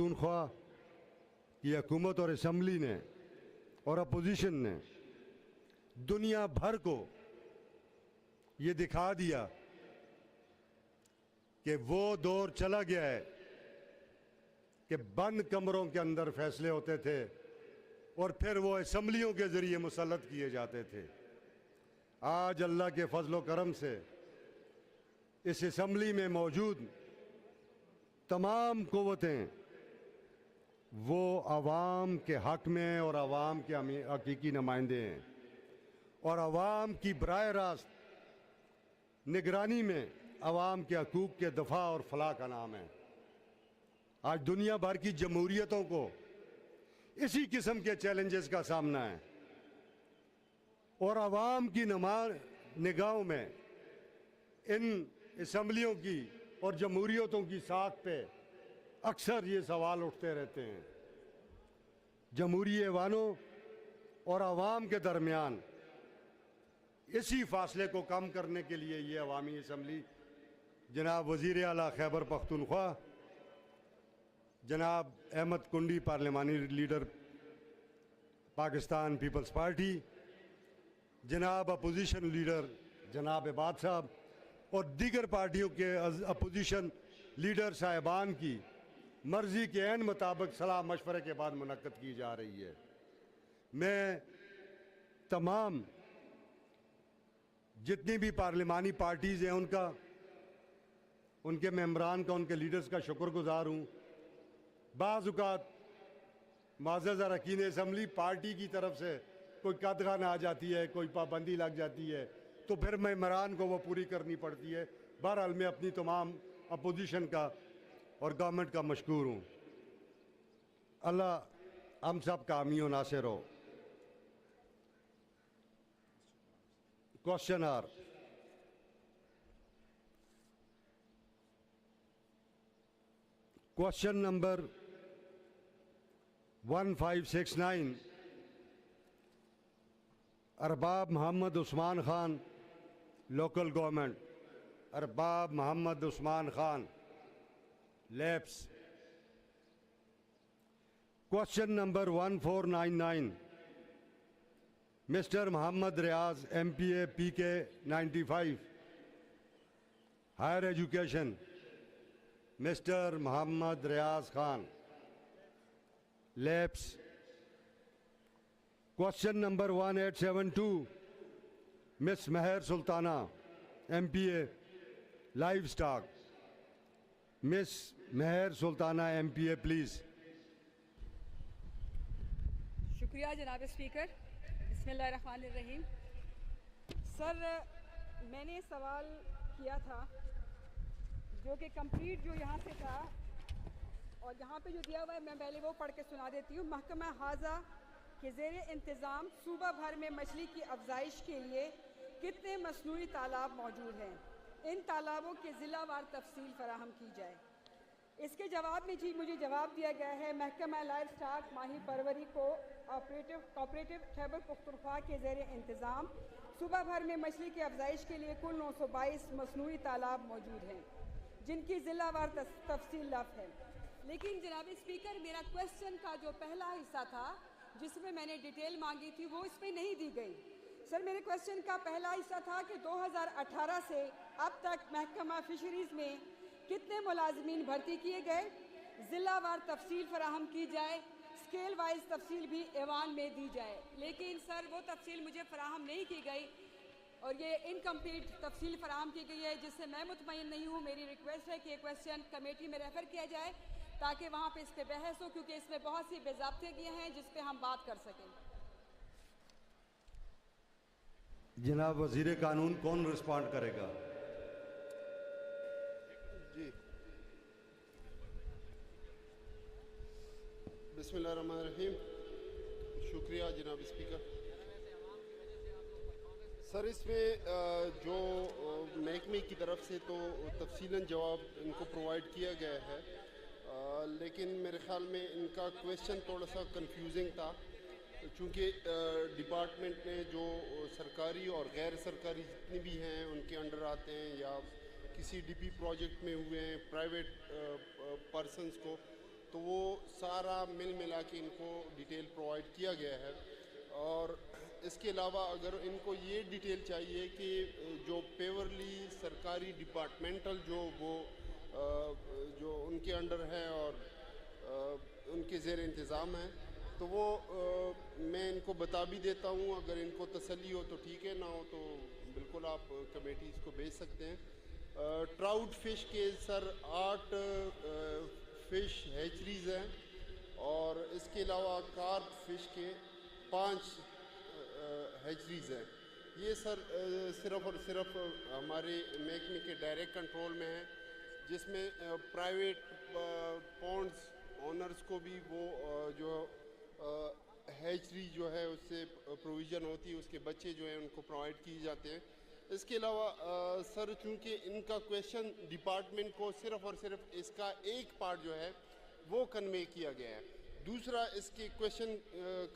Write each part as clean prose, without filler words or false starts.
पख्तूनख्वा की हुकूमत और असम्बली ने और अपोजिशन ने दुनिया भर को ये दिखा दिया कि वो दौर चला गया है कि बंद कमरों के अंदर फैसले होते थे और फिर वो असम्बलियों के ज़रिए मुसल्लत किए जाते थे। आज अल्लाह के फजल करम से इस असम्बली में मौजूद तमाम क़ुव्वतें वो आवाम के हक़ में और आवाम के हकीकी नुमाइंदे हैं और आवाम की बराह रास्त निगरानी में आवाम के हकूक़ के दफ़ा और फलाह का नाम है। आज दुनिया भर की जमहूरियतों को इसी किस्म के चैलेंजेस का सामना है और आवाम की निगाहों में इन असम्बलियों की और जमहूरियतों की साख पे अक्सर ये सवाल उठते रहते हैं। जमहूरी ऐवानों और आवाम के दरमियान इसी फासले को कम करने के लिए ये अवामी असम्बली जनाब वज़ीर आला खैबर पख्तूनख्वा जनाब अहमद कुंडी पार्लिमानी लीडर पाकिस्तान पीपल्स पार्टी, जनाब अपोजिशन लीडर जनाब इबाद साहब और दीगर पार्टियों के अपोजिशन लीडर साहिबान की मर्ज़ी के ऐन मुताबिक सलाह मशवरे के बाद मुनक्कद की जा रही है। मैं तमाम जितनी भी पार्लिमानी पार्टीज़ हैं उनके मेंबरान का, उनके लीडर्स का शुक्रगुज़ार हूँ। बाज़ औक़ात माज़ज़ा रकीन असम्बली पार्टी की तरफ से कोई कदग़न आ जाती है, कोई पाबंदी लग जाती है तो फिर मेंबरान को वो पूरी करनी पड़ती है। बहरहाल मैं अपनी तमाम अपोजिशन का और गवर्नमेंट का मशकूर हूँ। अल्लाह हम सब का हामी और नासिर हो। Question hour question number 1569 Arbab Mohammad Usman Khan, local government. Arbab Mohammad Usman Khan, lapse. Question number 1499 mister Mohammad Riaz MPA PK 95, higher education. Mister Mohammad Riaz Khan, lapse. Question number 1872 miss Mehar Sultana MPA livestock. Miss Mehar Sultana MPA please. शुक्रिया जनाब स्पीकर। बिस्मिल्लाहिर्रहमानिर्रहीम। सर, मैंने सवाल किया था जो कि कंप्लीट जो यहाँ से था और यहाँ पे जो दिया हुआ है मैं पहले वो पढ़ के सुना देती हूँ। महकमा हाजा के ज़ेर इंतज़ाम सूबा भर में मछली की अफजाइश के लिए कितने मसनूई तालाब मौजूद हैं? इन तालाबों के ज़िलावार तफसील फराहम की जाए। इसके जवाब में जी मुझे जवाब दिया गया है महकमा लाइव स्टॉक माही परवरी को कोऑपरेटिव खैबर पख्तूनख्वा के ज़ेर इंतज़ाम सूबा भर में मछली की अफजाइश के लिए कुल 922 मसनूई तालाब मौजूद हैं जिनकी ज़िलावार तफसील लफ है। लेकिन जनाब स्पीकर, मेरा क्वेश्चन का जो पहला हिस्सा था जिसमें मैंने डिटेल मांगी थी वो इसमें नहीं दी गई। सर, मेरे क्वेश्चन का पहला हिस्सा था कि 2018 से अब तक महकमा फिशरीज़ में कितने मुलाजमीन भर्ती किए गए, ज़िलावार तफसील फराहम की जाए, स्केल वाइज तफसील भी ऐवान में दी जाए। लेकिन सर वो तफसील मुझे फराहम नहीं की गई और ये इनकम्प्लीट तफसील फराहम की गई है जिससे मैं मुतमईन नहीं हूँ। मेरी रिक्वेस्ट है कि ये क्वेश्चन कमेटी में रेफ़र किया जाए ताकि वहाँ पे इस पर बहस हो, क्योंकि इसमें बहुत सी बेज़ाब्तियाँ हैं जिस पे हम बात कर सकें। जनाब वज़ीर कानून कौन रिस्पॉन्ड करेगा? जी, बिस्मिल्लाहिर्रहमानिर्रहीम। शुक्रिया जनाब स्पीकर। सर, इसमें जो महकमे की तरफ से तो तफसीलन जवाब इनको प्रोवाइड किया गया है, लेकिन मेरे ख़्याल में इनका क्वेश्चन थोड़ा सा कंफ्यूजिंग था चूँकि डिपार्टमेंट ने जो सरकारी और गैर सरकारी जितनी भी हैं उनके अंडर आते हैं या किसी DP प्रोजेक्ट में हुए हैं प्राइवेट पर्सनस को, तो वो सारा मिल मिला के इनको डिटेल प्रोवाइड किया गया है। और इसके अलावा अगर इनको ये डिटेल चाहिए कि जो पेवरली सरकारी डिपार्टमेंटल जो वो जो उनके अंडर है और उनके ज़ेर इंतज़ाम है, तो वो मैं इनको बता भी देता हूँ। अगर इनको तसल्ली हो तो ठीक है, ना हो तो बिल्कुल आप कमेटीज़ को भेज सकते हैं। ट्राउट फ़िश के सर 8 फ़िश हैचरीज हैं और इसके अलावा कार्प फ़िश के 5 हैचरीज हैं। ये सर सिर्फ़ और सिर्फ हमारे महकमे के डायरेक्ट कंट्रोल में है, जिसमें प्राइवेट पॉन्ड्स ओनर्स को भी वो जो हैचरी जो है उससे प्रोविज़न होती है, उसके बच्चे जो हैं उनको प्रोवाइड किए जाते हैं। इसके अलावा सर चूँकि इनका क्वेश्चन डिपार्टमेंट को सिर्फ़ और सिर्फ इसका एक पार्ट जो है वो कन्वे किया गया है, दूसरा इसके क्वेश्चन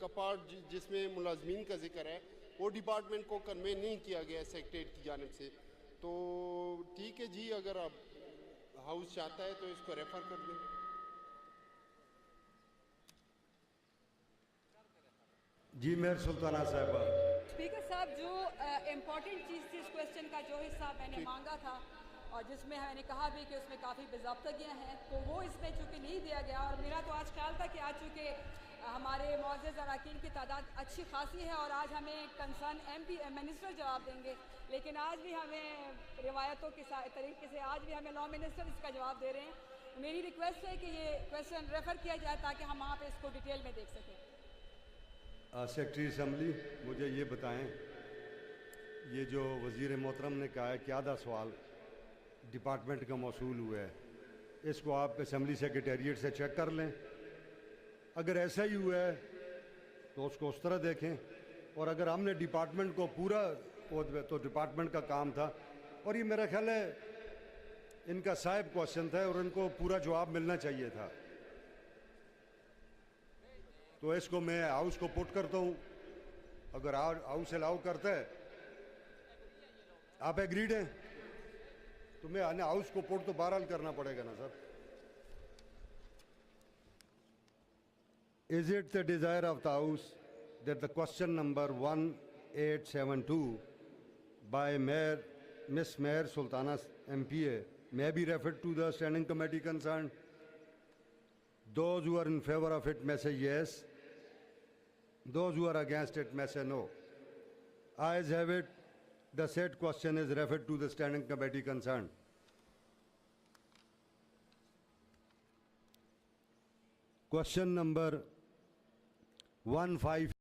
का पार्ट जिसमें मुलाजमीन का जिक्र है वो डिपार्टमेंट को कन्वे नहीं किया गया है सेक्रेटरीट की जानिब से। तो ठीक है जी, अगर आप हाउस चाहता है तो इसको रेफ़र कर दें। जी मेयर सुल्ताना साहिबा। स्पीकर साहब, जो इम्पोर्टेंट चीज़ थी इस क्वेश्चन का जो हिस्सा मैंने मांगा था और जिसमें मैंने कहा भी कि उसमें काफ़ी बेज़ाब्तगियाँ हैं, तो वो इसमें चूँकि नहीं दिया गया। और मेरा तो आज ख्याल था कि आज चूँकि हमारे मुअज़्ज़ज़ अरकान की तादाद अच्छी खासी है और आज हमें कंसर्न MP मिनिस्टर जवाब देंगे, लेकिन आज भी हमें रिवायतों के तरीके से आज भी हमें लॉ मिनिस्टर इसका जवाब दे रहे हैं। मेरी रिक्वेस्ट है कि ये क्वेश्चन रेफ़र किया जाए ताकि हम वहाँ पर इसको डिटेल में देख सकें। सेक्रेटरी असम्बली, मुझे ये बताएं, ये जो वज़ीर मोहतरम ने कहा है कि आधा सवाल डिपार्टमेंट का मौसूल हुआ है, इसको आप असम्बली सेक्रेटेरिएट से चेक कर लें। अगर ऐसा ही हुआ है तो उसको उस तरह देखें, और अगर हमने डिपार्टमेंट को पूरा तो डिपार्टमेंट का काम था, और ये मेरा ख्याल है इनका साहिब क्वेश्चन था और इनको पूरा जवाब मिलना चाहिए था। तो इसको मैं हाउस को पुट करता हूँ, अगर हाउस अलाउ करता है, आप एग्रीड हैं तो मैं हाउस को पुट तो बहरहाल करना पड़ेगा ना sir. Is it the desire of the House that the question number 1872 by Miss Mayor Sultana MPA may be referred to the standing committee concerned? Those who are in favor of it may say yes. Those who are against it may say no. Ayes have it. The said question is referred to the standing committee concerned. Question number 15